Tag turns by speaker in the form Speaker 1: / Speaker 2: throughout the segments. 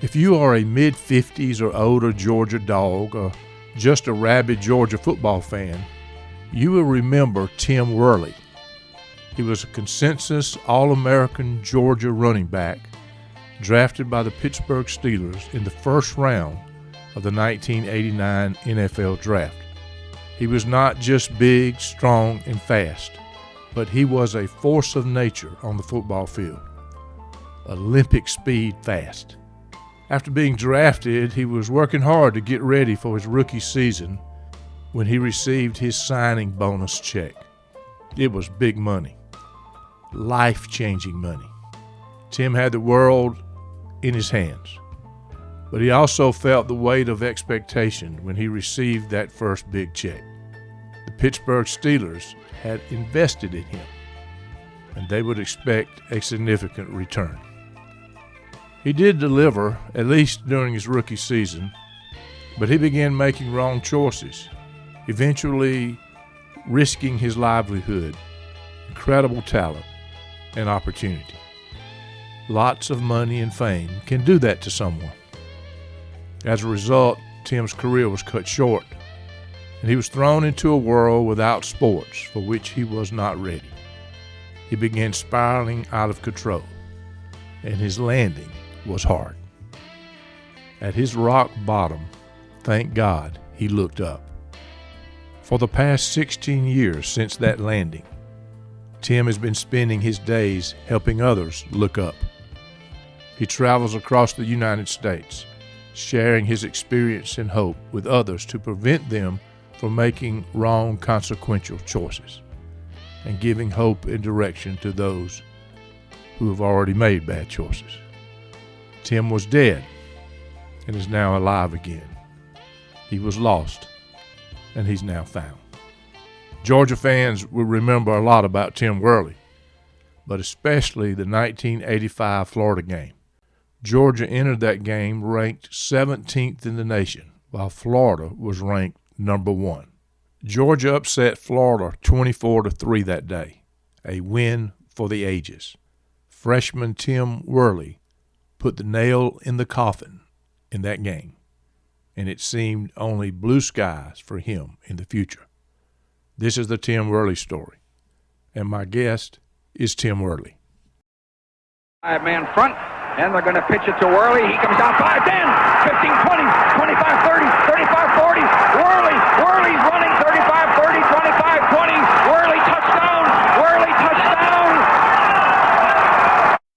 Speaker 1: If you are a mid-50s or older Georgia dog or just a rabid Georgia football fan, you will remember Tim Worley. He was a consensus All-American Georgia running back drafted by the Pittsburgh Steelers in the first round of the 1989 NFL Draft. He was not just big, strong, and fast, but he was a force of nature on the football field. Olympic speed fast. After being drafted, he was working hard to get ready for his rookie season when he received his signing bonus check. It was big money, life-changing money. Tim had the world in his hands, but he also felt the weight of expectation when he received that first big check. The Pittsburgh Steelers had invested in him, and they would expect a significant return. He did deliver, at least during his rookie season, but he began making wrong choices, eventually risking his livelihood, incredible talent, and opportunity. Lots of money and fame can do that to someone. As a result, Tim's career was cut short, and he was thrown into a world without sports for which he was not ready. He began spiraling out of control, and his landing was hard. At his rock bottom, thank God, he looked up. For the past 16 years since that landing, Tim has been spending his days helping others look up. He travels across the United States, sharing his experience and hope with others to prevent them from making wrong, consequential choices, and giving hope and direction to those who have already made bad choices. Tim was dead and is now alive again. He was lost and he's now found. Georgia fans will remember a lot about Tim Worley, but especially the 1985 Florida game. Georgia entered that game ranked 17th in the nation, while Florida was ranked number 1. Georgia upset Florida 24-3 that day, a win for the ages. Freshman Tim Worley put the nail in the coffin in that game, and it seemed only blue skies for him in the future. This is the Tim Worley Story, and my guest is Tim Worley.
Speaker 2: 5-man front, and they're going to pitch it to Worley. He comes down 5, 10, 15, 20, 25, 30, 35, 40. Worley's running 35, 30, 25, 20. Worley touchdown.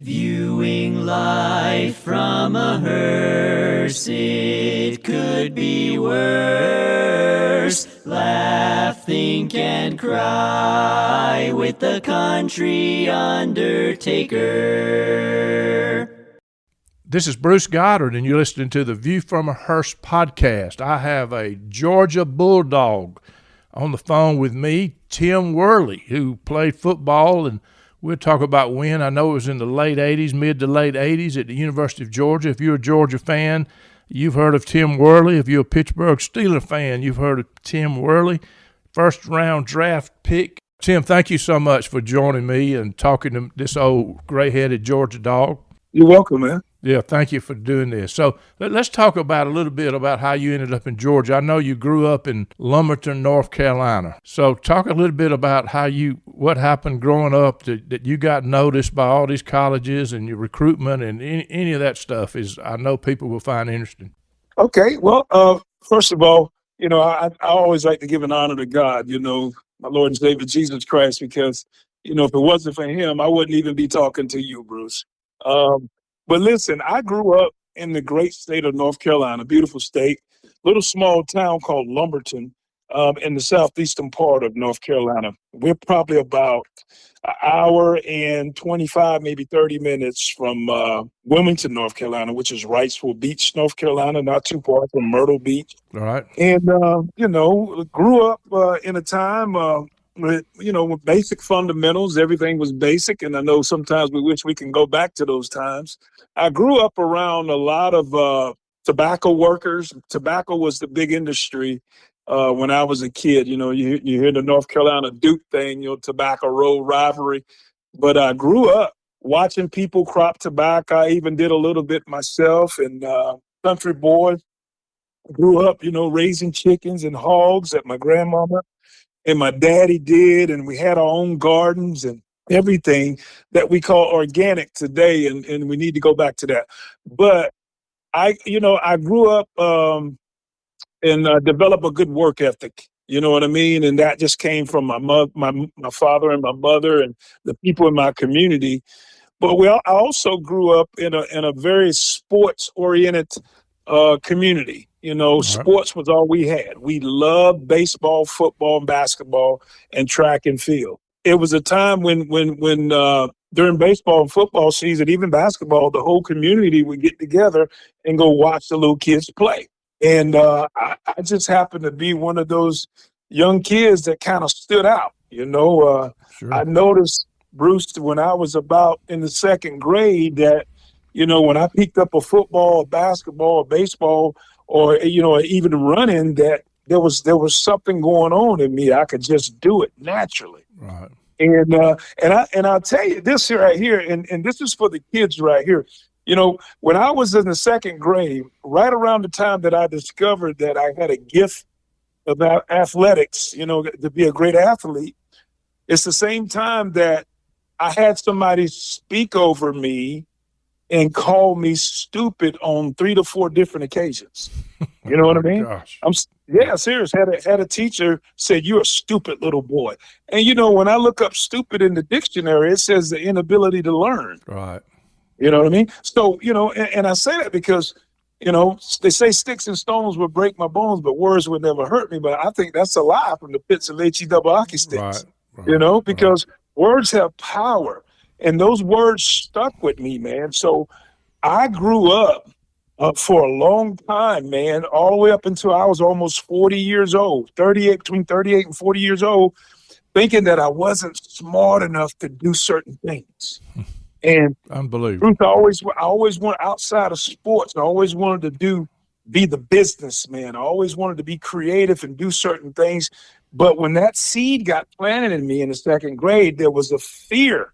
Speaker 3: Viewing life from a hearse, it could be worse. Laugh, think, and cry with the country undertaker.
Speaker 1: This is Bruce Goddard, and you're listening to the View from a Hearse podcast. I have a Georgia Bulldog on the phone with me, Tim Worley, who played football, and we'll talk about when. I know it was in the late 80s, mid to late 80s at the University of Georgia. If you're a Georgia fan, you've heard of Tim Worley. If you're a Pittsburgh Steeler fan, you've heard of Tim Worley, first-round draft pick. Tim, thank you so much for joining me and talking to this old gray-headed Georgia dog.
Speaker 4: You're welcome, man.
Speaker 1: Yeah, thank you for doing this. So let's talk about a little bit about how you ended up in Georgia. I know you grew up in Lumberton, North Carolina. So talk a little bit about what happened growing up that you got noticed by all these colleges and your recruitment and any of that stuff is I know people will find interesting.
Speaker 4: Okay, well, first of all, I always like to give an honor to God, my Lord and Savior Jesus Christ, because, if it wasn't for him, I wouldn't even be talking to you, Bruce. But listen, I grew up in the great state of North Carolina, beautiful state, little small town called Lumberton, in the southeastern part of North Carolina. We're probably about an hour and 25, maybe 30 minutes from Wilmington, North Carolina, which is Wrightsville Beach, North Carolina, not too far from Myrtle Beach.
Speaker 1: All right.
Speaker 4: And, grew up in a time with basic fundamentals. Everything was basic, and I know sometimes we wish we can go back to those times. I grew up around a lot of tobacco workers. Tobacco was the big industry when I was a kid. You hear the North Carolina Duke thing, Tobacco Road rivalry. But I grew up watching people crop tobacco. I even did a little bit myself, and country boy. Grew up, raising chickens and hogs that my grandmama and my daddy did, and we had our own gardens and everything that we call organic today, and we need to go back to that. But I grew up and developed a good work ethic. You know what I mean? And that just came from my father and my mother and the people in my community. But I also grew up in a very sports oriented community.
Speaker 1: Right.
Speaker 4: Sports was all we had. We loved baseball, football, and basketball, and track and field. It was a time when during baseball and football season, even basketball, the whole community would get together and go watch the little kids play. And I just happened to be one of those young kids that kind of stood out.
Speaker 1: Sure.
Speaker 4: I noticed, Bruce, when I was about in the second grade that, when I picked up a football, basketball, baseball, or even running, that there was something going on in me. I could just do it naturally.
Speaker 1: Right.
Speaker 4: And I'll tell you this here right here, and this is for the kids right here. When I was in the second grade, right around the time that I discovered that I had a gift about athletics, to be a great athlete, it's the same time that I had somebody speak over me and call me stupid on 3 to 4 different occasions. You know what I mean?
Speaker 1: Gosh.
Speaker 4: Serious. Had a teacher said, "You're a stupid little boy." And when I look up stupid in the dictionary, it says the inability to learn.
Speaker 1: Right.
Speaker 4: You know what I mean? So, and I say that because, they say sticks and stones will break my bones, but words would never hurt me. But I think that's a lie from the pits of H-E-double hockey sticks.
Speaker 1: Right.
Speaker 4: Because words have power. And those words stuck with me, man. So I grew up for a long time, man, all the way up until I was almost 40 years old, between 38 and 40 years old, thinking that I wasn't smart enough to do certain things. And
Speaker 1: unbelievable.
Speaker 4: Bruce, I always went outside of sports. I always wanted to be the businessman. I always wanted to be creative and do certain things. But when that seed got planted in me in the second grade, there was a fear.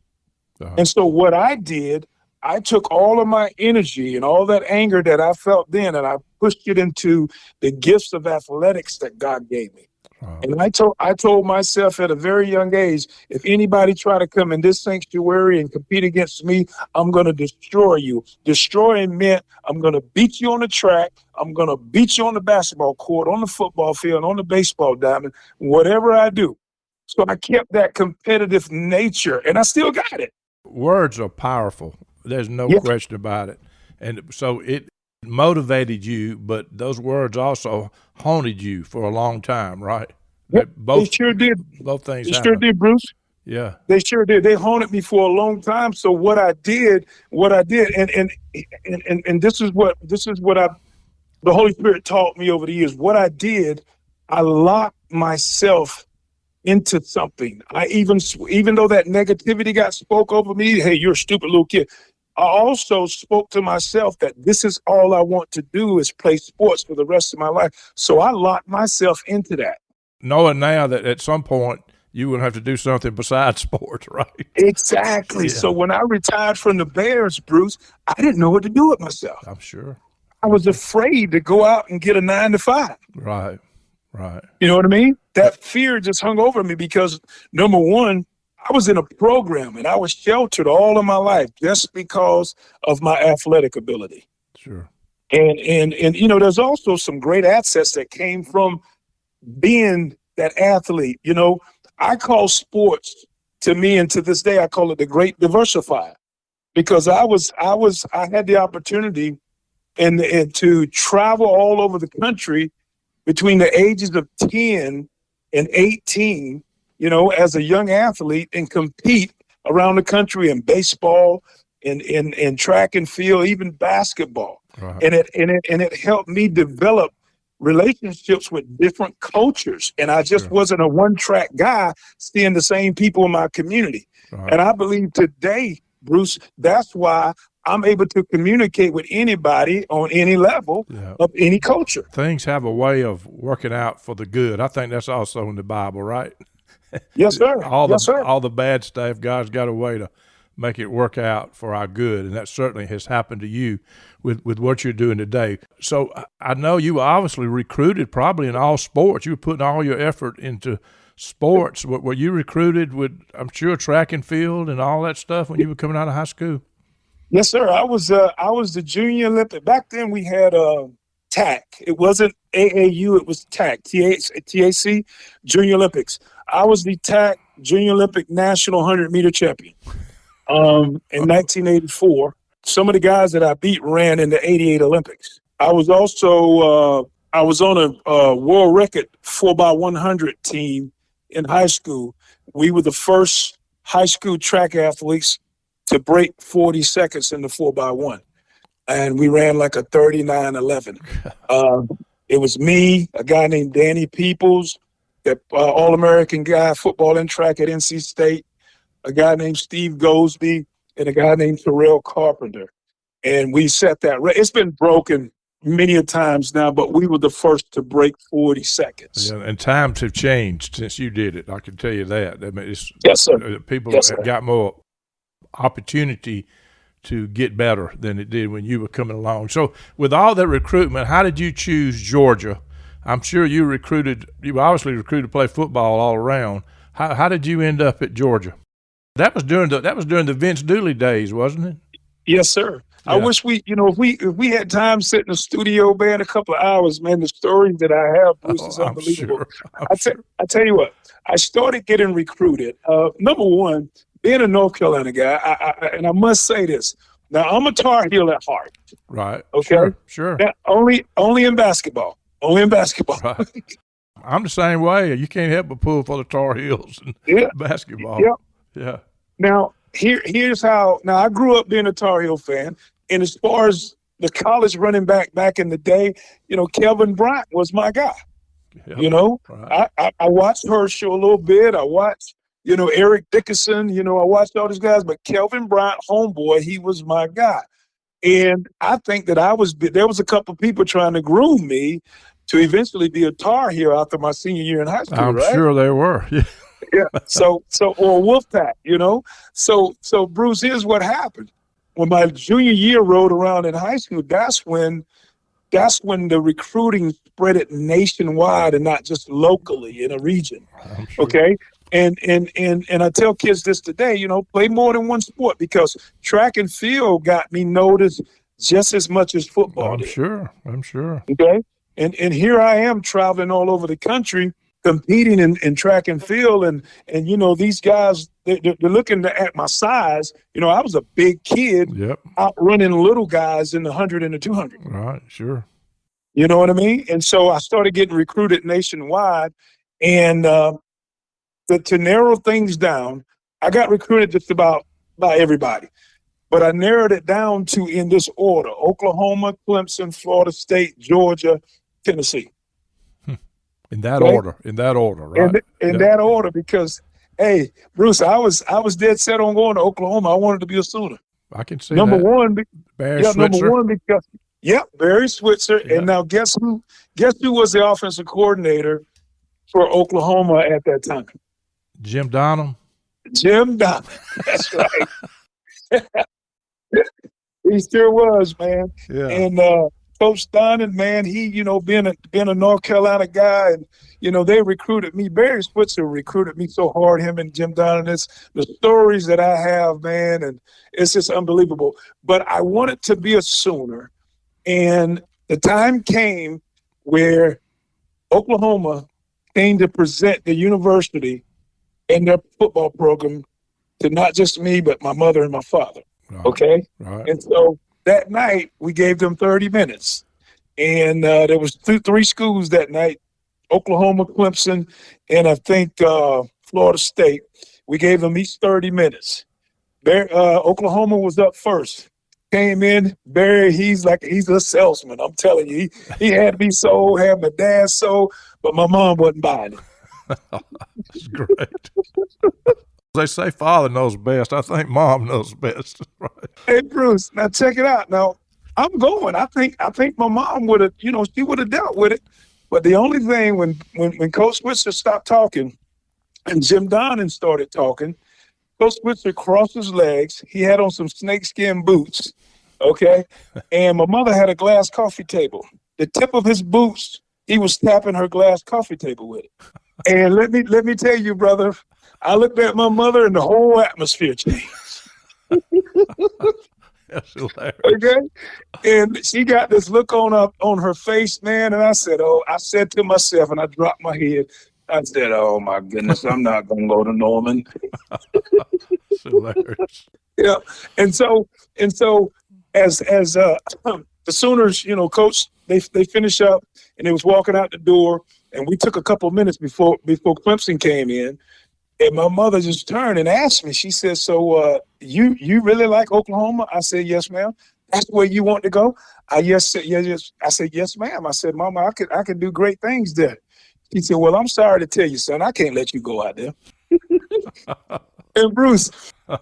Speaker 1: Uh-huh.
Speaker 4: And so what I did, I took all of my energy and all that anger that I felt then, and I pushed it into the gifts of athletics that God gave me.
Speaker 1: Wow.
Speaker 4: And I told myself at a very young age, if anybody try to come in this sanctuary and compete against me, I'm going to destroy you. Destroying meant I'm going to beat you on the track. I'm going to beat you on the basketball court, on the football field, on the baseball diamond, whatever I do. So I kept that competitive nature, and I still got it.
Speaker 1: Words are powerful. There's no question about it. And so it motivated you, but those words also haunted you for a long time, right?
Speaker 4: Yep, they sure did.
Speaker 1: Both things
Speaker 4: They
Speaker 1: happened.
Speaker 4: sure did, Bruce.
Speaker 1: Yeah.
Speaker 4: They sure did. They haunted me for a long time. So what I did, and this is what the Holy Spirit taught me over the years. What I did, I locked myself into something. Even though that negativity got spoke over me, hey, you're a stupid little kid. I also spoke to myself that this is all I want to do is play sports for the rest of my life. So I locked myself into that.
Speaker 1: Knowing now that at some point you would have to do something besides sports, right?
Speaker 4: Exactly. Yeah. So when I retired from the Bears, Bruce, I didn't know what to do with myself.
Speaker 1: I'm sure.
Speaker 4: I was afraid to go out and get a 9 to 5.
Speaker 1: Right.
Speaker 4: You know what I mean? That fear just hung over me because, number one, I was in a program and I was sheltered all of my life just because of my athletic ability.
Speaker 1: Sure.
Speaker 4: And there's also some great assets that came from being that athlete. I call sports, to me and to this day, I call it the great diversifier, because I had the opportunity and to travel all over the country between the ages of 10 and 18, as a young athlete, and compete around the country in baseball, in track and field, even basketball.
Speaker 1: Right.
Speaker 4: And it helped me develop relationships with different cultures. And I just wasn't a one-track guy seeing the same people in my community.
Speaker 1: Right.
Speaker 4: And I believe today, Bruce, that's why I'm able to communicate with anybody on any level of any culture.
Speaker 1: Things have a way of working out for the good. I think that's also in the Bible, right?
Speaker 4: Yes, sir.
Speaker 1: All the bad stuff, God's got a way to make it work out for our good, and that certainly has happened to you with what you're doing today. So I know you were obviously recruited probably in all sports. You were putting all your effort into sports. Were you recruited with, I'm sure, track and field and all that stuff when you were coming out of high school?
Speaker 4: Yes, sir. I was the junior Olympic. Back then we had TAC. It wasn't AAU. It was TAC, TAC, Junior Olympics. I was the TAC Junior Olympic National 100-meter champion in 1984. Some of the guys that I beat ran in the 88 Olympics. I was also I was on a world record 4x100 team in high school. We were the first high school track athletes to break 40 seconds in the 4x1. And we ran like a 39:11. It was me, a guy named Danny Peoples, the All-American guy, football and track at NC State, a guy named Steve Goldsby, and a guy named Terrell Carpenter. And we set that. It's been broken many a times now, but we were the first to break 40 seconds.
Speaker 1: Yeah, and times have changed since you did it. I can tell you that. I mean,
Speaker 4: yes, sir.
Speaker 1: People have got more opportunity to get better than it did when you were coming along. So with all that recruitment, how did you choose Georgia? I'm sure you obviously recruited to play football all around. How did you end up at Georgia? That was during the Vince Dooley days, wasn't it?
Speaker 4: Yes, sir. Yeah. I wish if we had time to sit in the studio, man, a couple of hours, man, the stories that I have, Bruce, is unbelievable. I tell you what, I started getting recruited. Number one, being a North Carolina guy, and I must say this. Now, I'm a Tar Heel at heart.
Speaker 1: Right.
Speaker 4: Okay.
Speaker 1: Sure.
Speaker 4: Now, only in basketball. Only in basketball.
Speaker 1: Right. I'm the same way. You can't help but pull for the Tar Heels in basketball. Yeah.
Speaker 4: Now, here's how. Now, I grew up being a Tar Heel fan, and as far as the college running back in the day, Kelvin Bryant was my guy. Yep. Right. I watched Herschel a little bit. I watched Eric Dickerson, I watched all these guys, but Kelvin Bryant, homeboy, he was my guy. And I think that there was a couple of people trying to groom me to eventually be a Tar Heel after my senior year in high school,
Speaker 1: I'm
Speaker 4: right?
Speaker 1: sure they were. Yeah.
Speaker 4: Yeah. So, or Wolfpack, So Bruce, here's what happened. When my junior year rolled around in high school, that's when the recruiting spread it nationwide and not just locally in a region. Sure. Okay. And I tell kids this today, play more than one sport, because track and field got me noticed just as much as football
Speaker 1: I'm
Speaker 4: did.
Speaker 1: sure.
Speaker 4: Okay. And here I am traveling all over the country, competing in track and field. And these guys, they're looking at my size. I was a big kid outrunning little guys in the 100 and the 200.
Speaker 1: Right. Sure.
Speaker 4: You know what I mean? And so I started getting recruited nationwide. And, to narrow things down, I got recruited just about by everybody, but I narrowed it down to in this order: Oklahoma, Clemson, Florida State, Georgia, Tennessee.
Speaker 1: In that order, right?
Speaker 4: In that order, because, hey, Bruce, I was dead set on going to Oklahoma. I wanted to be a Sooner.
Speaker 1: I can see
Speaker 4: number
Speaker 1: that.
Speaker 4: One,
Speaker 1: Switzer.
Speaker 4: Number one because Barry Switzer. Yeah. And now guess who was the offensive coordinator for Oklahoma at that time?
Speaker 1: Jim Donham. That's
Speaker 4: right. He still was, man.
Speaker 1: Yeah.
Speaker 4: And Coach Donham, man, he, being a North Carolina guy, and they recruited me. Barry Switzer recruited me so hard. Him and Jim Donham. It's the stories that I have, man, and it's just unbelievable. But I wanted to be a Sooner, and the time came where Oklahoma came to present the university and their football program to not just me, but my mother and my father.
Speaker 1: Right.
Speaker 4: Okay.
Speaker 1: Right.
Speaker 4: And so that night we gave them 30 minutes, and there was three schools that night: Oklahoma, Clemson, and I think Florida State. We gave them each 30 minutes. Oklahoma was up first. Came in, Barry. He's a salesman. I'm telling you, he had me sold, had my dad sold, but my mom wasn't buying it.
Speaker 1: That's great. They say father knows best. I think mom knows best. Right.
Speaker 4: Hey, Bruce, now check it out. Now, I'm going. I think my mom would have, she would have dealt with it. But the only thing when Coach Switzer stopped talking and Jim Donnan started talking, Coach Switzer crossed his legs. He had on some snakeskin boots, okay? And my mother had a glass coffee table. The tip of his boots, he was tapping her glass coffee table with it. And let me tell you, brother, I looked at my mother and the whole atmosphere changed.
Speaker 1: That's hilarious.
Speaker 4: Okay, and she got this look on her face, man. And I said to myself, and I dropped my head. I said, "Oh my goodness, I'm not gonna go to Norman."
Speaker 1: That's hilarious.
Speaker 4: Yeah, and so as the Sooners, coach, they finish up, and they was walking out the door, and we took a couple minutes before Clemson came in. And my mother just turned and asked me. She said, "So you really like Oklahoma?" I said, "Yes, ma'am." "That's where you want to go?" Yes. I said, "Yes, ma'am." I said, "Mama, I could do great things there." She said, "Well, I'm sorry to tell you, son, I can't let you go out there." And Bruce,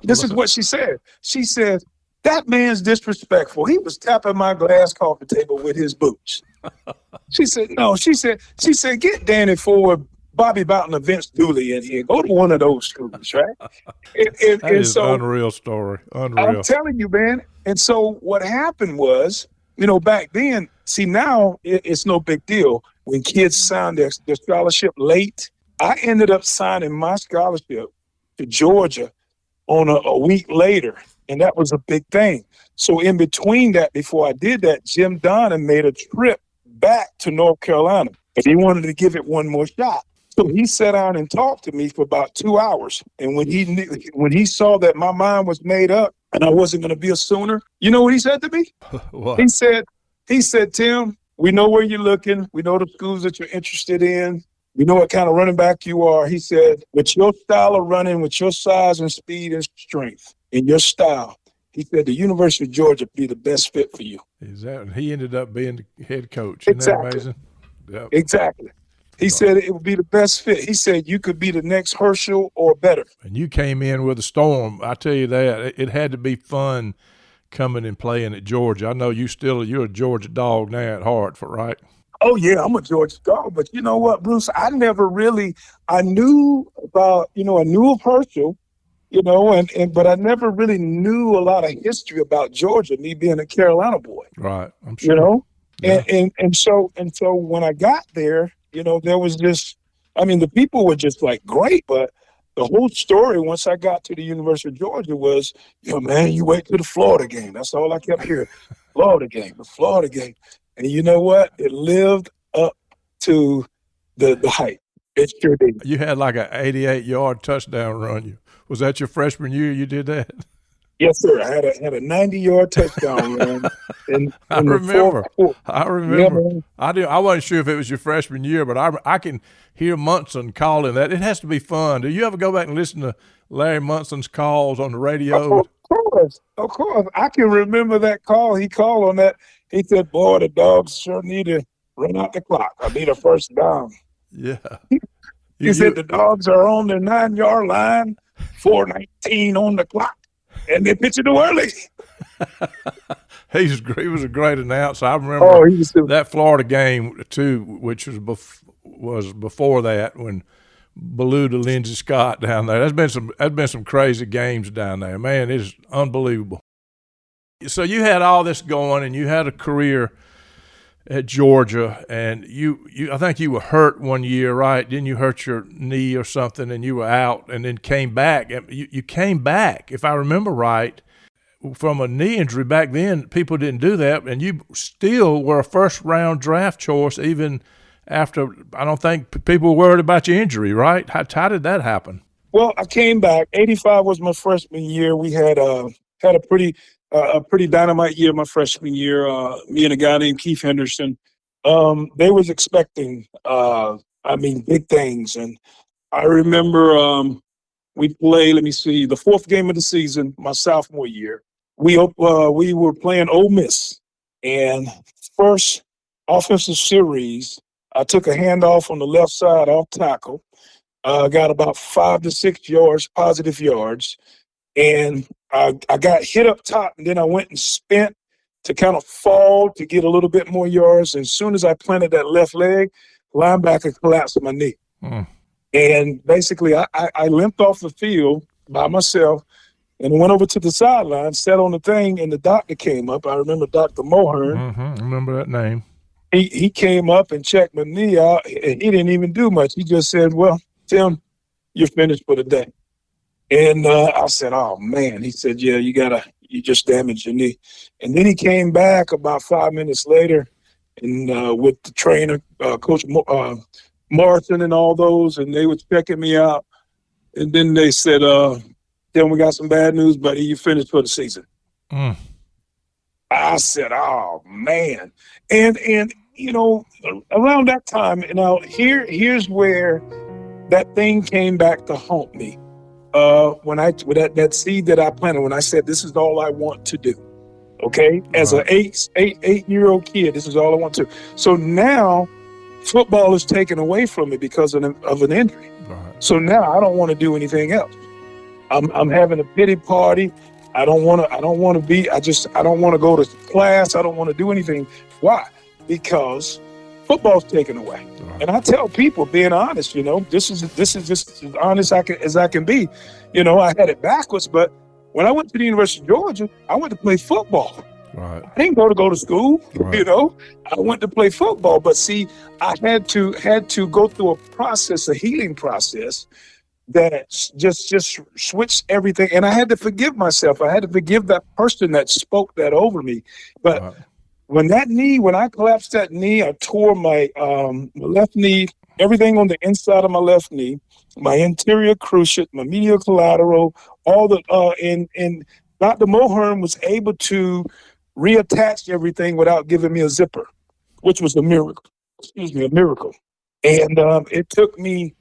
Speaker 4: this is what she said. She said, "That man's disrespectful. He was tapping my glass coffee table with his boots." She said, "No." She said, "Get Danny Ford, Bobby Boughton, and Vince Dooley in here. Go to one of those schools, right?"
Speaker 1: That is an unreal story. Unreal.
Speaker 4: I'm telling you, man. And so what happened was, back then, see, now it's no big deal. When kids sign their scholarship late, I ended up signing my scholarship to Georgia on a week later, and that was a big thing. So in between that, before I did that, Jim Donnan made a trip back to North Carolina, and he wanted to give it one more shot. So he sat down and talked to me for about 2 hours. And when he saw that my mind was made up and I wasn't going to be a Sooner, you know what he said to me?
Speaker 1: What?
Speaker 4: He said, "Tim, we know where you're looking. We know the schools that you're interested in. We know what kind of running back you are." He said, "With your style of running, with your size and speed and strength and your style," he said, "the University of Georgia would be the best fit for you."
Speaker 1: He ended up being the head coach. Isn't that amazing? Yep.
Speaker 4: Exactly. He said it would be the best fit. He said you could be the next Herschel or better.
Speaker 1: And you came in with a storm. I tell you that. It had to be fun coming and playing at Georgia. I know you're a Georgia dog now at heart, right?
Speaker 4: Oh, yeah, I'm a Georgia dog. But you know what, Bruce? I knew of Herschel, but I never really knew a lot of history about Georgia, me being a Carolina boy.
Speaker 1: Right, I'm sure.
Speaker 4: Yeah. And so when I got there, there was this, the people were just like great, but the whole story once I got to the University of Georgia was, man, you wait till the Florida game. That's all I kept hearing. The Florida game. And you know what? It lived up to the hype. It sure did.
Speaker 1: You had like an 88-yard touchdown run. Was that your freshman year you did that?
Speaker 4: Yes, sir. I had a 90-yard touchdown run.
Speaker 1: I remember.
Speaker 4: Yeah,
Speaker 1: I wasn't sure if it was your freshman year, but I can hear Munson calling that. It has to be fun. Do you ever go back and listen to Larry Munson's calls on the radio?
Speaker 4: Of course. I can remember that call. He called on that. He said, "Boy, the Dogs sure need to run out the clock. I need a first down."
Speaker 1: Yeah.
Speaker 4: He said the Dogs are on their 9-yard line, 4:19 on the clock. And they pitched it too early.
Speaker 1: He was a great announcer. I remember that Florida game too, which was before that when Ballou to Lindsey Scott down there. There's been some crazy games down there. Man, it's unbelievable. So you had all this going, and you had a career at Georgia, and I think you were hurt one year, right? Didn't you hurt your knee or something, and you were out, and then came back? You came back, if I remember right, from a knee injury. Back then, people didn't do that, and you still were a first-round draft choice even after. I don't think people were worried about your injury, right? How did that happen?
Speaker 4: Well, I came back. 85 was my freshman year. We had a pretty dynamite year my freshman year. Me and a guy named Keith Henderson. They was expecting, big things. And I remember we played, the fourth game of the season, my sophomore year. We were playing Ole Miss. And first offensive series, I took a handoff on the left side off tackle. got about 5 to 6 yards, positive yards. And I got hit up top, and then I went and spent to kind of fall to get a little bit more yards. And as soon as I planted that left leg, linebacker collapsed my knee. And basically, I limped off the field by myself and went over to the sideline, sat on the thing, and the doctor came up. I remember Dr. Mohern.
Speaker 1: I remember that name.
Speaker 4: He came up and checked my knee out, and he didn't even do much. He just said, well, Tim, you're finished for the day. And I said, oh, man. He said, yeah, you just damaged your knee. And then he came back about 5 minutes later and with the trainer, Coach Martin and all those, and they were checking me out. And then they said, Tim, we got some bad news, buddy. You finished for the season. I said, oh, man. And you know, around that time, you know, here's where that thing came back to haunt me. When that seed that I planted, when I said, this is all I want to do. Okay. As an 8-year-old kid, this is all I want to. So now football is taken away from me because of an injury. Right. So now I don't want to do anything else. I'm having a pity party. I don't want to go to class. I don't want to do anything. Why? Because football's taken away. Right. And I tell people, being honest, you know, this is just as honest as I can be. You know, I had it backwards, but when I went to the University of Georgia, I went to play football. Right. I didn't go to school, right. You know. I went to play football, but see, I had to go through a healing process that just switched everything. And I had to forgive myself. I had to forgive that person that spoke that over me. But right. When I collapsed that knee, I tore my left knee, everything on the inside of my left knee, my anterior cruciate, my medial collateral, all the and Dr. Mohern was able to reattach everything without giving me a zipper, which was a miracle. Excuse me, a miracle. And it took me,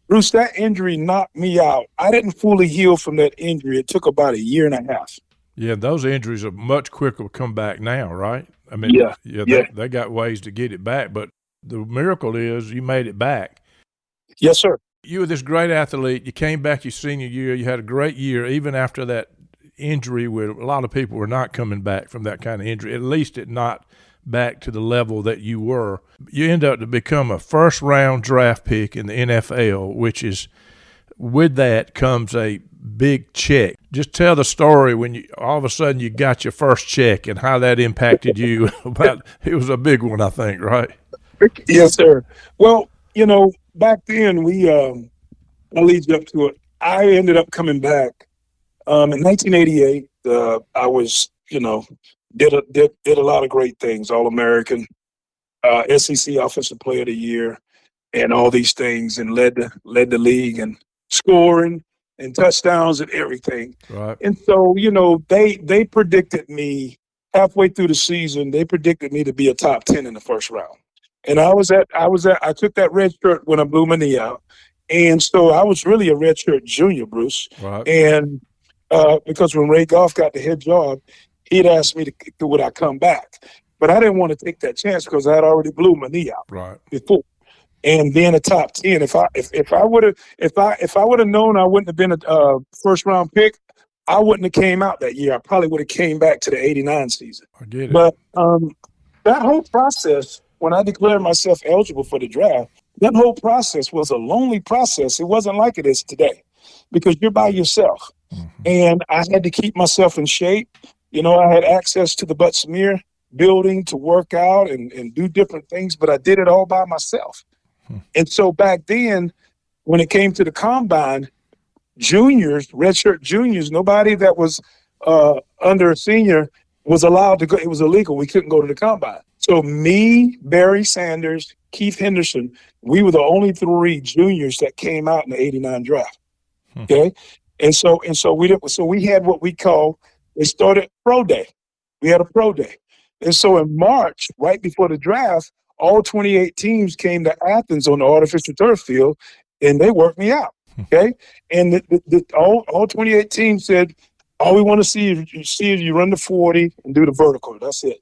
Speaker 4: Bruce, that injury knocked me out. I didn't fully heal from that injury. It took about 1.5 years.
Speaker 1: Yeah, those injuries are much quicker to come back now, right? I mean, they got ways to get it back, but the miracle is you made it back.
Speaker 4: Yes, sir.
Speaker 1: You were this great athlete. You came back your senior year. You had a great year, even after that injury where a lot of people were not coming back from that kind of injury, at least it not back to the level that you were. You end up to become a first-round draft pick in the NFL, which is, with that comes a big check. Just tell the story when you all of a sudden you got your first check and how that impacted you. It was a big one, I think, right?
Speaker 4: Yes, sir. Well, you know, back then I'll lead you up to it. I ended up coming back in 1988. I was, you know, did a lot of great things, All-American, SEC Offensive Player of the Year, and all these things, and led the league and scoring and touchdowns and everything. Right. And so, you know, they predicted me halfway through the season. They predicted me to be a top 10 in the first round. And I took that red shirt when I blew my knee out. And so I was really a red shirt junior, Bruce. Right. And because when Ray Goff got the head job, he'd asked me would I come back. But I didn't want to take that chance because I had already blew my knee out before. And being a top 10, if I would have known I wouldn't have been a first round pick, I wouldn't have came out that year. I probably would have came back to the 89 season.
Speaker 1: I get it.
Speaker 4: But that whole process, when I declared myself eligible for the draft, that whole process was a lonely process. It wasn't like it is today because you're by yourself. Mm-hmm. And I had to keep myself in shape. You know, I had access to the Bud Smear building to work out and do different things, but I did it all by myself. And so back then, when it came to the combine, juniors, redshirt juniors, nobody that was under a senior was allowed to go. It was illegal. We couldn't go to the combine. So me, Barry Sanders, Keith Henderson, we were the only 3 juniors that came out in the 89 draft. Okay. And so we had what we call, it started pro day. We had a pro day. And so in March, right before the draft, all 28 teams came to Athens on the artificial turf field, and they worked me out. Okay, and all 28 teams said, all we want to see is you run the 40 and do the vertical. That's it.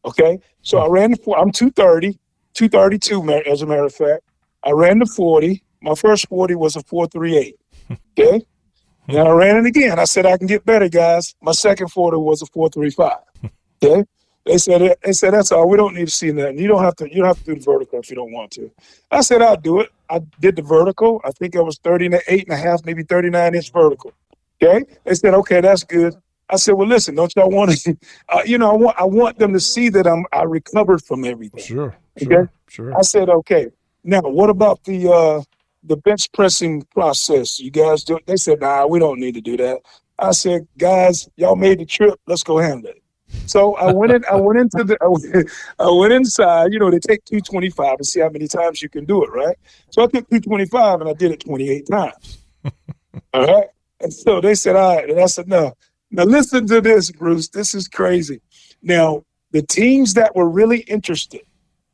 Speaker 4: Okay, so I ran the 40. I'm 230, 232 as a matter of fact. I ran the 40. My first 40 was a 4.38. Okay. Then I ran it again. I said, I can get better, guys. My second 40 was a 4.35. Okay. They said, that's all. We don't need to see that. You don't have to do the vertical if you don't want to. I said, I'll do it. I did the vertical. I think I was 38.5, maybe 39-inch vertical. Okay. They said, okay, that's good. I said, well, listen, don't y'all want to, I want them to see that I recovered from everything.
Speaker 1: Sure.
Speaker 4: Okay. I said, okay. Now, what about the bench pressing process? You guys do it? They said, nah, we don't need to do that. I said, guys, y'all made the trip. Let's go handle it. So I went inside. They take 225 and see how many times you can do it, right? So I took 225 and I did it 28 times. All right. And so they said, all right. And I said, no. Now listen to this, Bruce. This is crazy. Now, the teams that were really interested,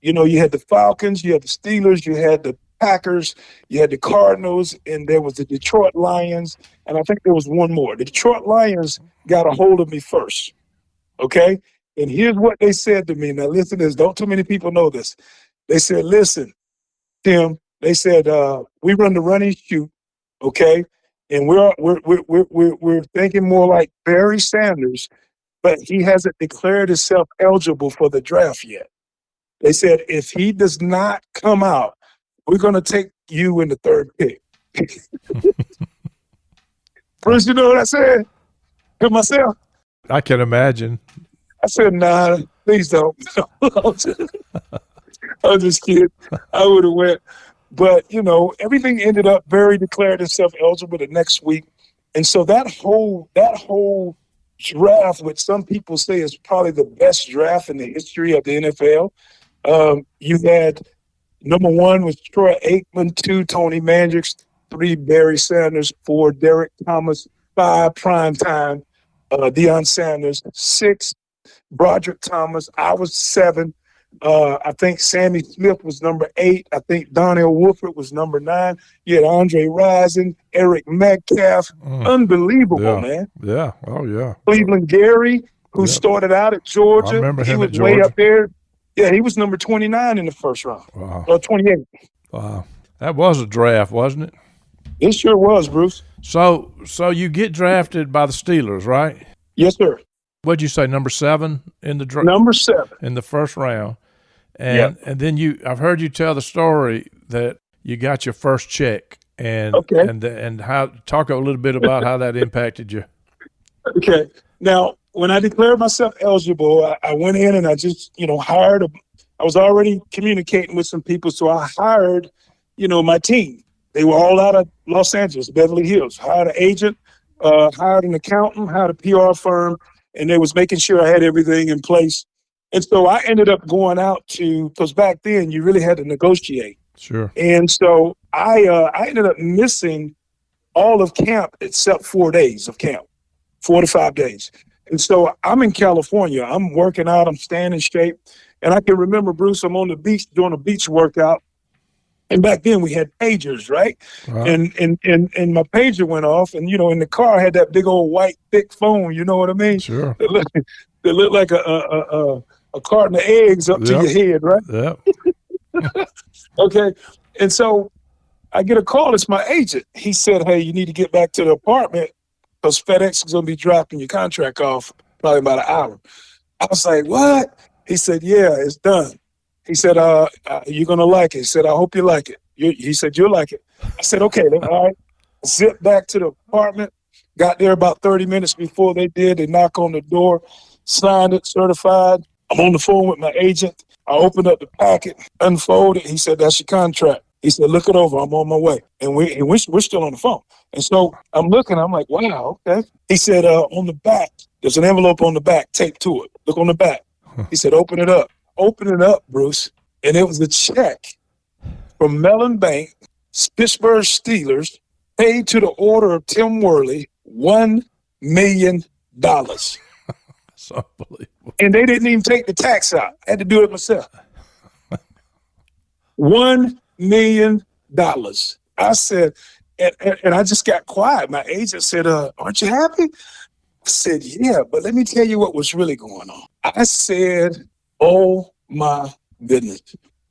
Speaker 4: you had the Falcons, you had the Steelers, you had the Packers, you had the Cardinals, and there was the Detroit Lions, and I think there was one more. The Detroit Lions got a hold of me first. Okay. And here's what they said to me. Now, listen to this. Don't too many people know this. They said, listen, Tim, they said, we run the run and shoot. Okay. And we're thinking more like Barry Sanders, but he hasn't declared himself eligible for the draft yet. They said, if he does not come out, we're going to take you in the third pick. Bruce, you know what I said to myself?
Speaker 1: I can imagine.
Speaker 4: I said, nah, please don't. I'm just kidding. I would have went. But, everything ended up, Barry declared himself eligible the next week. And so that whole draft, which some people say is probably the best draft in the history of the NFL, you had number 1 was Troy Aikman, 2, Tony Mandrix, 3, Barry Sanders, 4, Derek Thomas, 5, Primetime, Deion Sanders, 6, Broderick Thomas. I was 7. I think Sammy Smith was number 8. I think Donnell Wolford was number 9. You had Andre Rison, Eric Metcalf. Unbelievable, man.
Speaker 1: Yeah. Oh, yeah.
Speaker 4: Cleveland Gary, who started out at Georgia.
Speaker 1: I remember him at
Speaker 4: He was way
Speaker 1: Georgia.
Speaker 4: up there. Yeah, he was number 29 in the first round.
Speaker 1: Wow.
Speaker 4: Or 28.
Speaker 1: Wow. That was a draft, wasn't it?
Speaker 4: It sure was, Bruce.
Speaker 1: So you get drafted by the Steelers, right?
Speaker 4: Yes, sir.
Speaker 1: What'd you say, number 7 in the draft?
Speaker 4: Number 7.
Speaker 1: In the first round. And then I've heard you tell the story that you got your first check and how talk a little bit about how that impacted you.
Speaker 4: Okay. Now, when I declared myself eligible, I went in and I just, hired I was already communicating with some people. So I hired, my team. They were all out of Los Angeles, Beverly Hills. Hired an agent, hired an accountant, hired a PR firm, and they was making sure I had everything in place. And so I ended up going out because back then you really had to negotiate.
Speaker 1: Sure.
Speaker 4: And so I ended up missing all of camp except 4 days of camp, 4 to 5 days. And so I'm in California. I'm working out. I'm staying in shape. And I can remember, Bruce, I'm on the beach doing a beach workout. And back then we had pagers, right? And my pager went off. And, in the car I had that big old white thick phone. You know what I mean?
Speaker 1: Sure.
Speaker 4: That looked like a carton of eggs up to your head, right?
Speaker 1: Yeah.
Speaker 4: Okay. And so I get a call. It's my agent. He said, hey, you need to get back to the apartment because FedEx is going to be dropping your contract off probably about an hour. I was like, what? He said, yeah, it's done. He said, you're going to like it. He said, I hope you like it. He said, you'll like it. I said, okay, then, all right. Zipped back to the apartment. Got there about 30 minutes before they did. They knock on the door, signed it, certified. I'm on the phone with my agent. I opened up the packet, unfolded. He said, that's your contract. He said, look it over. I'm on my way. And we're still on the phone. And so I'm looking. I'm like, wow, okay. He said, on the back, there's an envelope on the back taped to it. Look on the back. He said, open it up. Open it up, Bruce. And it was a check from Mellon Bank, Pittsburgh Steelers, paid to the order of Tim Worley, $1 million.
Speaker 1: That's unbelievable.
Speaker 4: And they didn't even take the tax out. I had to do it myself. $1 million. I said, and I just got quiet. My agent said, aren't you happy? I said, yeah, but let me tell you what was really going on. I said, oh my goodness,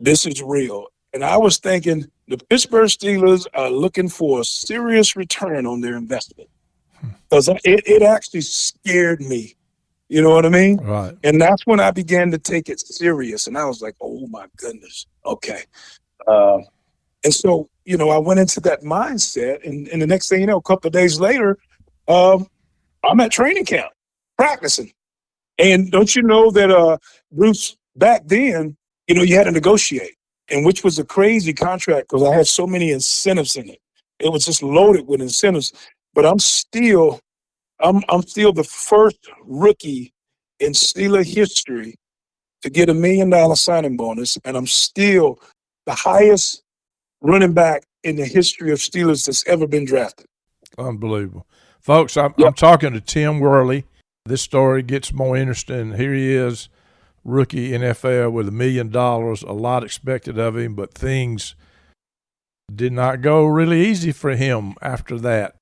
Speaker 4: this is real. And I was thinking the Pittsburgh Steelers are looking for a serious return on their investment because it actually scared me. You know what I mean?
Speaker 1: Right.
Speaker 4: And that's when I began to take it serious. And I was like, oh, my goodness. Okay. And so, I went into that mindset. And the next thing you know, a couple of days later, I'm at training camp practicing. And don't you know that, Bruce, back then, you had to negotiate, and which was a crazy contract because I had so many incentives in it. It was just loaded with incentives. But I'm still the first rookie in Steeler history to get $1 million signing bonus, and I'm still the highest running back in the history of Steelers that's ever been drafted.
Speaker 1: Unbelievable. Folks, I'm
Speaker 4: Yep.
Speaker 1: talking to Tim Worley. This story gets more interesting. Here he is, rookie NFL with $1 million, a lot expected of him, but things did not go really easy for him after that.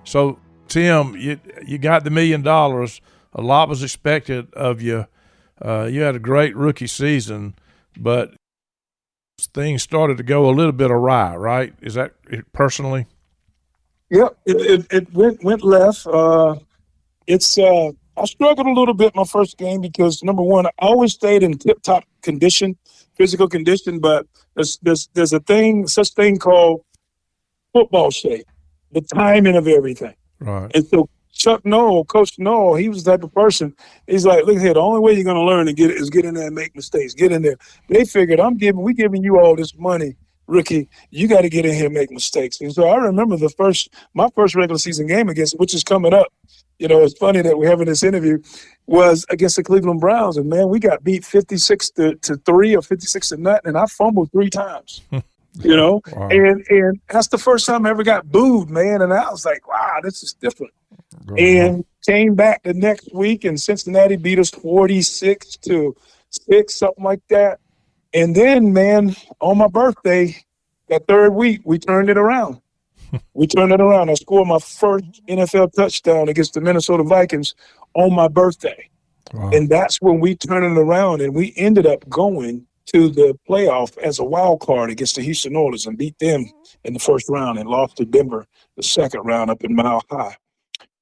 Speaker 1: So, Tim, you got the $1 million. A lot was expected of you. You had a great rookie season, but things started to go a little bit awry, right? Is that personally?
Speaker 4: Yep, it went left. I struggled a little bit my first game because, number one, I always stayed in tip-top condition, physical condition, but there's a such thing called football shape, the timing of everything.
Speaker 1: Right.
Speaker 4: And so Coach Noel, he was the type of person. He's like, look here, the only way you're going to learn to is get in there and make mistakes. Get in there. They figured we giving you all this money, rookie. You got to get in here and make mistakes. And so I remember my first regular season game which is coming up. It's funny that we're having this interview, was against the Cleveland Browns. And man, we got beat 56-3 or 56-0, and I fumbled 3 times. Wow. And that's the first time I ever got booed, man. And I was like, wow, this is different. And came back the next week, and Cincinnati beat us 46-6, something like that. And then, man, on my birthday, that third week, we turned it around. I scored my first NFL touchdown against the Minnesota Vikings on my birthday. Wow. And that's when we turned it around, and we ended up going to the playoff as a wild card against the Houston Oilers and beat them in the first round and lost to Denver the second round up in Mile High.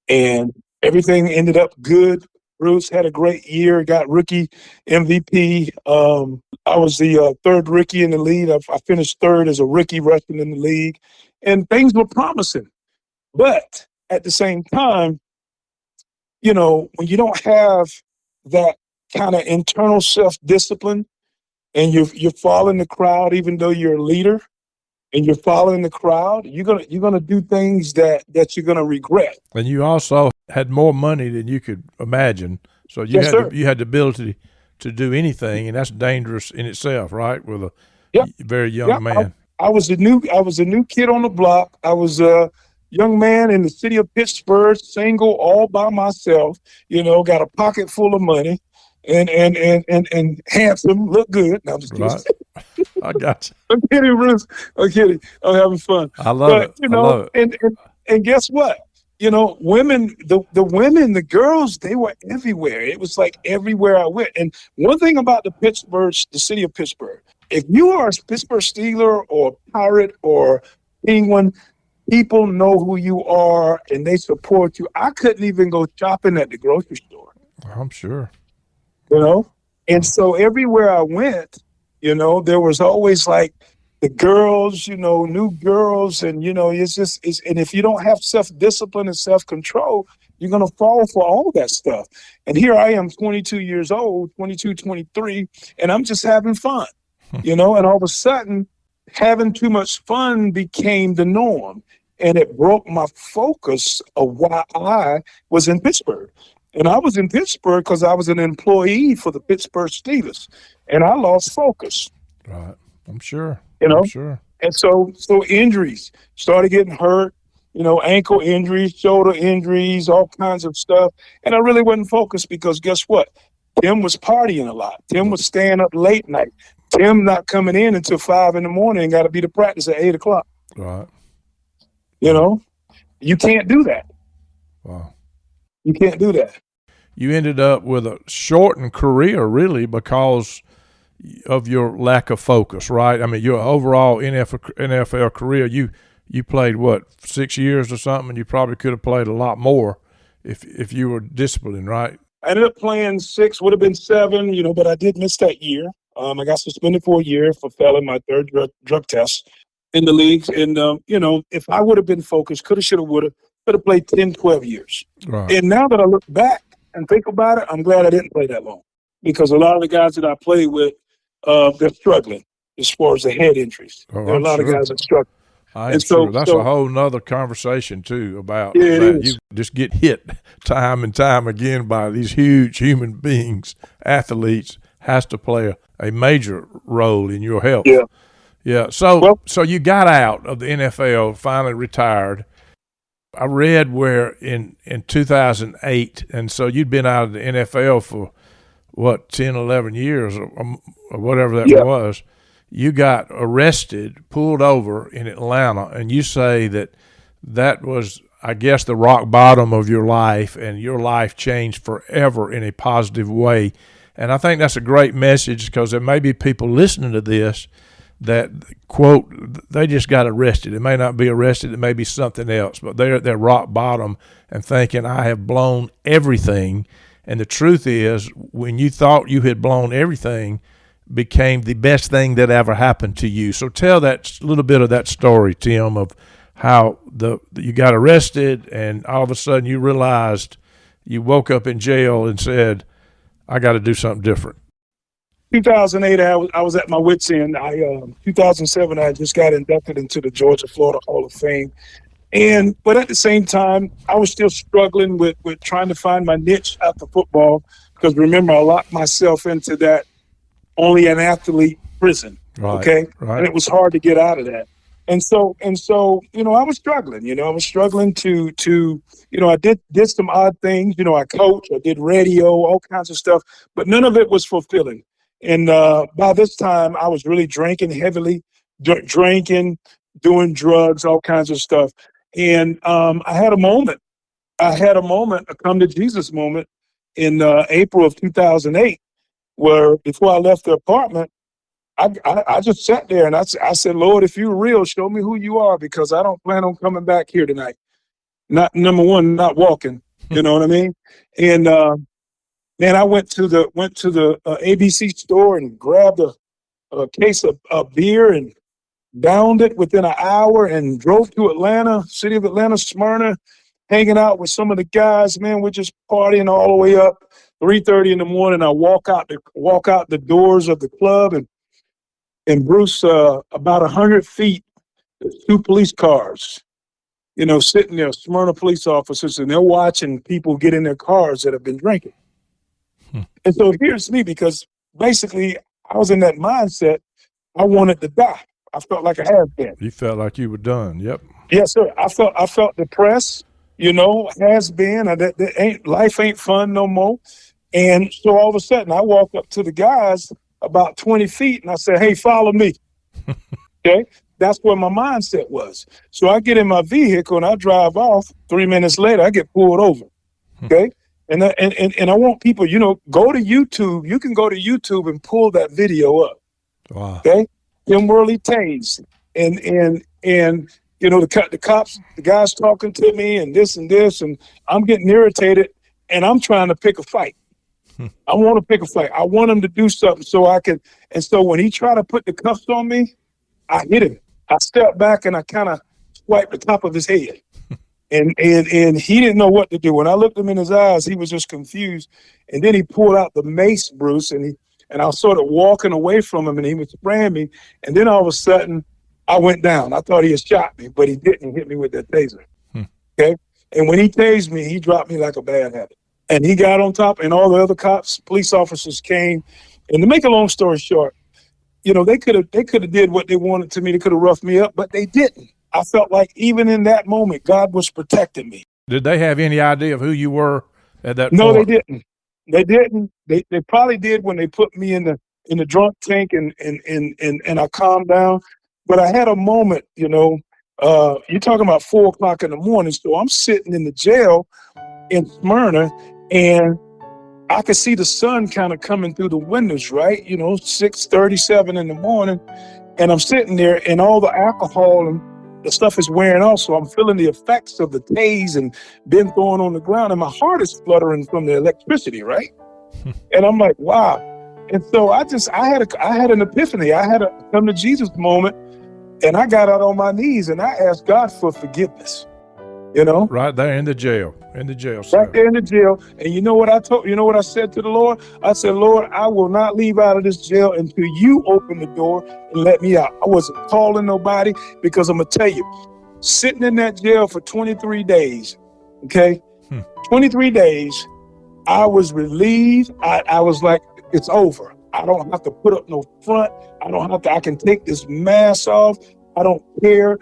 Speaker 4: And everything ended up good. Bruce had a great year, got rookie MVP. I was the third rookie in the league. I finished third as a rookie rushing in the league, and things were promising. But at the same time, when you don't have that kind of internal self-discipline, and you're following the crowd, even though you're a leader, and you're following the crowd, you're gonna do things that you're gonna regret.
Speaker 1: And you also had more money than you could imagine, so you had the ability to do anything, and that's dangerous in itself, right? With a very young man.
Speaker 4: I was a new kid on the block. I was a young man in the city of Pittsburgh, single, all by myself. Got a pocket full of money. And handsome, look good. No, I'm just kidding.
Speaker 1: Right. I got you.
Speaker 4: I'm kidding, Bruce. I'm kidding. I'm having fun.
Speaker 1: I love it. I love it.
Speaker 4: And guess what? Women, the women, the girls, they were everywhere. It was like everywhere I went. And one thing about the city of Pittsburgh, if you are a Pittsburgh Steeler or Pirate or Penguin, people know who you are and they support you. I couldn't even go shopping at the grocery store.
Speaker 1: I'm sure.
Speaker 4: And so everywhere I went, there was always like the girls, new girls. And, and if you don't have self-discipline and self-control, you're going to fall for all that stuff. And here I am, 22 years old, 22, 23, and I'm just having fun, and all of a sudden having too much fun became the norm. And it broke my focus of why I was in Pittsburgh. And I was in Pittsburgh because I was an employee for the Pittsburgh Steelers, and I lost focus.
Speaker 1: Right. I'm sure.
Speaker 4: I'm
Speaker 1: sure.
Speaker 4: And so injuries, started getting hurt, ankle injuries, shoulder injuries, all kinds of stuff. And I really wasn't focused because guess what? Tim was partying a lot. Tim was staying up late night. Tim not coming in until 5 a.m. and got to be to practice at 8 o'clock.
Speaker 1: Right.
Speaker 4: You can't do that.
Speaker 1: Wow.
Speaker 4: You can't do that.
Speaker 1: You ended up with a shortened career, really, because of your lack of focus, right? I mean, your overall NFL career, you played, 6 years or something, and you probably could have played a lot more if you were disciplined, right?
Speaker 4: I ended up playing 6, would have been 7, but I did miss that year. I got suspended for a year for failing my third drug test in the leagues. And, if I would have been focused, could have, should have, would have, could have played 10, 12 years.
Speaker 1: Right.
Speaker 4: And now that I look back and think about it, I'm glad I didn't play that long because a lot of the guys that I played with, they're struggling as far as the head injuries. There are a lot of guys that struggle.
Speaker 1: That's a whole nother conversation too about
Speaker 4: yeah,
Speaker 1: that. You just get hit time and time again by these huge human beings. Athletes has to play a major role in your health. Yeah. So you got out of the NFL, finally retired. I read where in 2008, and so you'd been out of the NFL for 10, 11 years or whatever that was. You got arrested, pulled over in Atlanta, and you say that was, I guess, the rock bottom of your life, and your life changed forever in a positive way. And I think that's a great message because there may be people listening to this that, quote, they just got arrested. It may not be arrested. It may be something else, but they're at their rock bottom and thinking, I have blown everything. And the truth is, when you thought you had blown everything, became the best thing that ever happened to you. So tell that little bit of that story, Tim, of how you got arrested and all of a sudden you realized you woke up in jail and said, I got to do something different.
Speaker 4: 2008, I was at my wit's end. 2007, I just got inducted into the Georgia-Florida Hall of Fame. But at the same time, I was still struggling with trying to find my niche after football because remember, I locked myself into that only an athlete prison, okay?
Speaker 1: Right.
Speaker 4: And it was hard to get out of that. And so, I was struggling, I was struggling to I did some odd things, I coached, I did radio, all kinds of stuff, but none of it was fulfilling. And by this time, I was really drinking heavily, doing drugs, all kinds of stuff. And I had a moment, a come to Jesus moment in April of 2008. Where before I left the apartment, I just sat there and I said, Lord, if you're real, show me who you are because I don't plan on coming back here tonight. Not number one, not walking. You know what I mean? And then I went to the ABC store and grabbed a case of beer and downed it within an hour and drove to Atlanta, city of Atlanta, Smyrna, hanging out with some of the guys. Man, we're just partying all the way up. 3:30 in the morning, I walk out the doors of the club, and Bruce, about 100 feet, there's 2 police cars, sitting there, Smyrna police officers, and they're watching people get in their cars that have been drinking. And so here's me because basically I was in that mindset. I wanted to die. I felt like I had been.
Speaker 1: You felt like you were done. Yep.
Speaker 4: Yes, sir. I felt depressed. Has been. Life ain't fun no more. And so all of a sudden, I walk up to the guys about 20 feet, and I said, hey, follow me. Okay? That's where my mindset was. So I get in my vehicle, and I drive off. 3 minutes later, I get pulled over. Okay? And I want people, go to YouTube. You can go to YouTube and pull that video up.
Speaker 1: Wow.
Speaker 4: Okay? Tim Worley tased. And the cops, the guys talking to me and this, and I'm getting irritated, and I'm trying to pick a fight. I want to pick a fight. I want him to do something so I can. And so when he tried to put the cuffs on me, I hit him. I stepped back and I kind of swiped the top of his head. And he didn't know what to do. When I looked him in his eyes, he was just confused. And then he pulled out the mace, Bruce, and I was sort of walking away from him, and he was spraying me. And then all of a sudden, I went down. I thought he had shot me, but he didn't. He hit me with that taser. Okay? And when he tased me, he dropped me like a bad habit. And he got on top, and all the other cops, police officers came. And to make a long story short, they could have did what they wanted to me. They could have roughed me up, but they didn't. I felt like even in that moment, God was protecting me.
Speaker 1: Did they have any idea of who you were at that
Speaker 4: No,
Speaker 1: point?
Speaker 4: they didn't. They didn't. They probably did when they put me in the drunk tank and I calmed down. But I had a moment, you're talking about 4:00 in the morning. So I'm sitting in the jail in Smyrna, and I could see the sun kind of coming through the windows, right? 6:37 in the morning. And I'm sitting there, and all the alcohol and the stuff is wearing off. So I'm feeling the effects of the tase and being thrown on the ground, and my heart is fluttering from the electricity, right? And I'm like, wow. And so I had an epiphany. I had a come to Jesus moment, and I got out on my knees and I asked God for forgiveness.
Speaker 1: Right there in the jail cell.
Speaker 4: Right there in the jail. And you know what I said to the Lord? I said, Lord, I will not leave out of this jail until you open the door and let me out. I wasn't calling nobody, because I'm going to tell you, sitting in that jail for 23 days, okay? 23 days, I was relieved. I was like, it's over. I don't have to put up no front. I can take this mask off. I don't care.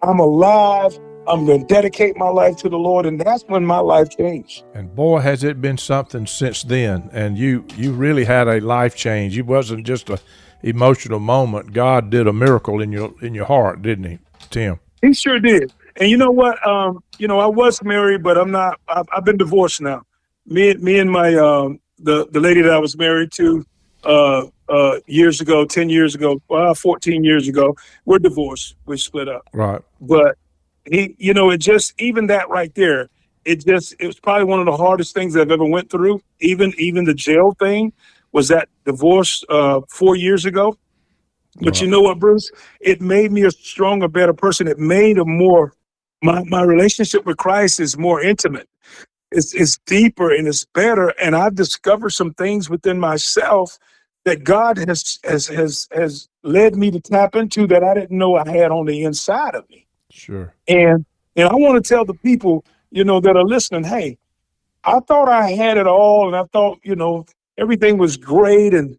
Speaker 4: I'm alive. I'm going to dedicate my life to the Lord, and that's when my life changed.
Speaker 1: And boy, has it been something since then. And you really had a life change. It wasn't just a emotional moment. God did a miracle in your heart, didn't he, Tim?
Speaker 4: He sure did. And you know what? I was married, but I'm not. I've been divorced now. Me and my the lady that I was married to years ago, 10 years ago, 14 years ago, we're divorced. We split up.
Speaker 1: Right.
Speaker 4: But it just, even that right there, it was probably one of the hardest things I've ever went through. Even the jail thing was that divorce 4 years ago. But
Speaker 1: Right.
Speaker 4: you know what, Bruce? It made me a stronger, better person. It made my relationship with Christ is more intimate. It's deeper and it's better. And I've discovered some things within myself that God has led me to tap into that I didn't know I had on the inside of me.
Speaker 1: Sure.
Speaker 4: And I want to tell the people, that are listening, hey, I thought I had it all, and I thought, everything was great and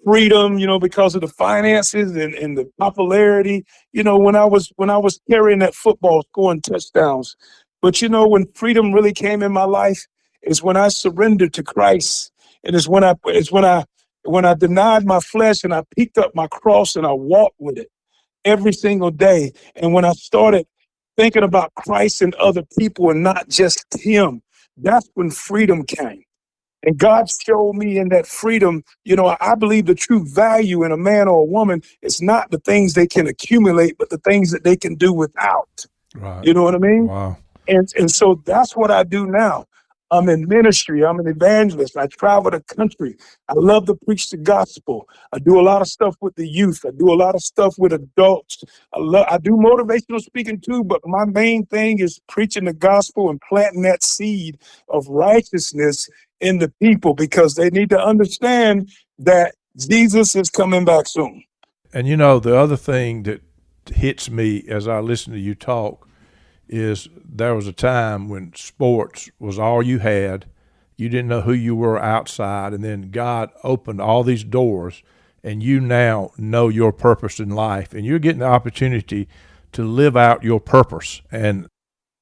Speaker 4: freedom, because of the finances and the popularity, when I was carrying that football, scoring touchdowns. But when freedom really came in my life is when I surrendered to Christ. And it's when I denied my flesh and I picked up my cross and I walked with it every single day. And when I started thinking about Christ and other people and not just him, that's when freedom came. And God showed me in that freedom, I believe the true value in a man or a woman is not the things they can accumulate, but the things that they can do without.
Speaker 1: Right.
Speaker 4: You know what I mean?
Speaker 1: Wow.
Speaker 4: And so that's what I do now. I'm in ministry. I'm an evangelist. I travel the country. I love to preach the gospel. I do a lot of stuff with the youth. I do a lot of stuff with adults. I do motivational speaking too, but my main thing is preaching the gospel and planting that seed of righteousness in the people, because they need to understand that Jesus is coming back soon.
Speaker 1: And the other thing that hits me as I listen to you talk is there was a time when sports was all you had. You didn't know who you were outside, and then God opened all these doors, and you now know your purpose in life, and you're getting the opportunity to live out your purpose. And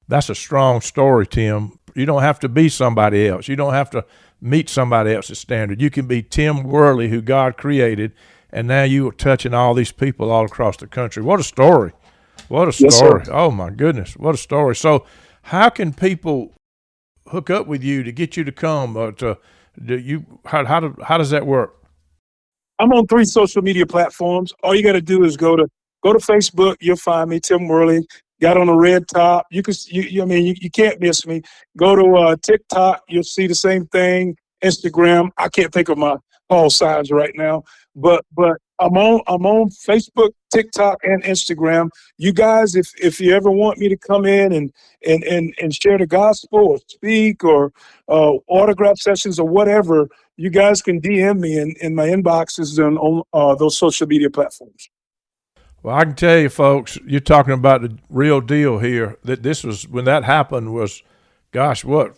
Speaker 1: that's a strong story, Tim. You don't have to be somebody else. You don't have to meet somebody else's standard. You can be Tim Worley, who God created, and now you are touching all these people all across the country. What a story. What a story.
Speaker 4: Yes,
Speaker 1: Oh, my goodness. What a story. So how can people hook up with you to get you to come? How does that work?
Speaker 4: I'm on 3 social media platforms. All you got to do is go to Facebook. You'll find me, Tim Worley. Got on a red top. You can't miss me. Go to TikTok. You'll see the same thing. Instagram. I can't think of my call signs right now, but I'm on Facebook, TikTok, and Instagram. You guys, if you ever want me to come in and share the gospel or speak or autograph sessions or whatever, you guys can DM me in my inboxes on those social media platforms.
Speaker 1: Well, I can tell you, folks, you're talking about the real deal here. That this was, when that happened was, gosh, what,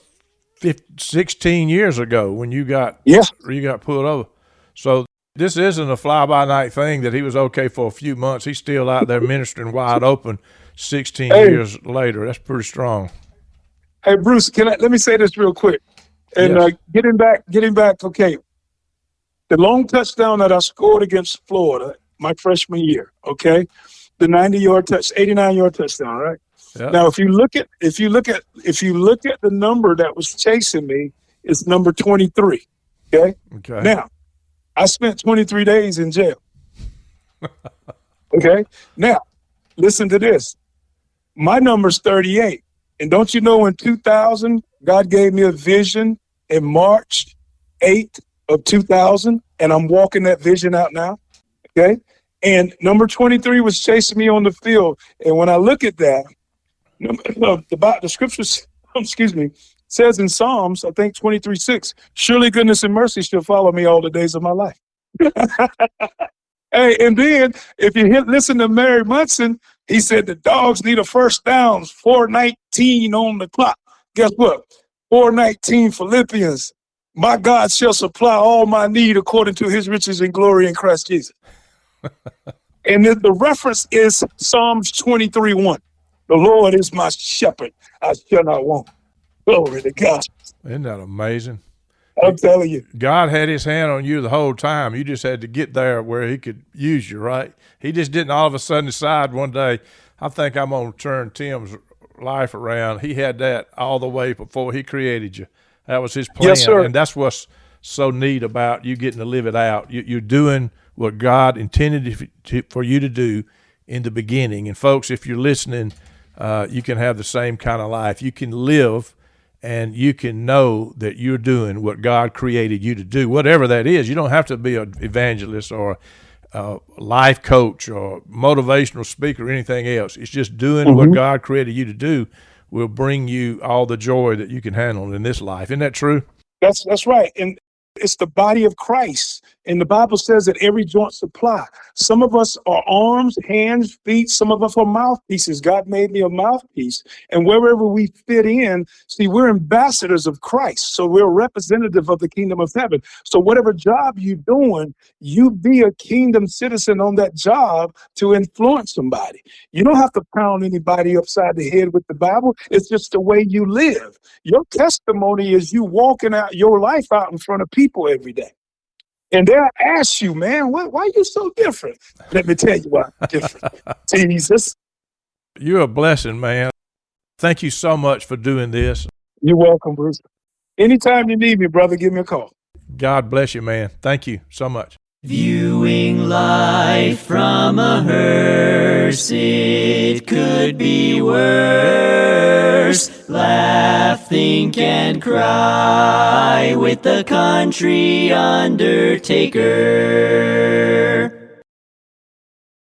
Speaker 1: 16 years ago when you got pulled over. So This isn't a fly-by-night thing that he was okay for a few months. He's still out there ministering wide open 16 years later. That's pretty strong.
Speaker 4: Hey, Bruce, let me say this real quick. And
Speaker 1: Yes.
Speaker 4: getting back, okay, the long touchdown that I scored against Florida my freshman year, okay, the 89-yard touchdown, right?
Speaker 1: Yep.
Speaker 4: Now, if you look at the number that was chasing me, it's number 23. Okay.
Speaker 1: Okay.
Speaker 4: Now, I spent 23 days in jail. Okay. Now, listen to this. My number's 38. And don't you know, in 2000, God gave me a vision in March 8th of 2000, and I'm walking that vision out now. Okay. And number 23 was chasing me on the field. And when I look at that, the scriptures, says in Psalms, I think 23:6, surely goodness and mercy shall follow me all the days of my life. Hey, and then if you listen to Mary Munson, he said the Dogs need a first down, 4:19 on the clock. Guess what? 4:19 Philippians. My God shall supply all my need according to his riches and glory in Christ Jesus. And the reference is Psalms 23:1. The Lord is my shepherd, I shall not want. Glory to God.
Speaker 1: Isn't that amazing?
Speaker 4: I'm telling you.
Speaker 1: God had his hand on you the whole time. You just had to get there where he could use you, right? He just didn't all of a sudden decide one day, I think I'm going to turn Tim's life around. He had that all the way before he created you. That was his plan.
Speaker 4: Yes, sir.
Speaker 1: And that's what's so neat about you getting to live it out. You're doing what God intended for you to do in the beginning. And folks, if you're listening, you can have the same kind of life. You can live and you can know that you're doing what God created you to do, whatever that is. You don't have to be an evangelist or a life coach or motivational speaker or anything else. It's just doing what God created you to do will bring you all the joy that you can handle in this life. Isn't that true?
Speaker 4: That's right. And it's the body of Christ. And the Bible says that every joint supply. Some of us are arms, hands, feet. Some of us are mouthpieces. God made me a mouthpiece. And wherever we fit in, see, we're ambassadors of Christ. So we're a representative of the kingdom of heaven. So whatever job you're doing, you be a kingdom citizen on that job to influence somebody. You don't have to pound anybody upside the head with the Bible. It's just the way you live. Your testimony is you walking out your life out in front of people every day. And they'll ask you, man, why are you so different? Let me tell you why I'm different. Jesus.
Speaker 1: You're a blessing, man. Thank you so much for doing this.
Speaker 4: You're welcome, Bruce. Anytime you need me, brother, give me a call.
Speaker 1: God bless you, man. Thank you so much.
Speaker 3: Viewing life from a hearse, it could be worse. Laugh, think, and cry with the country undertaker.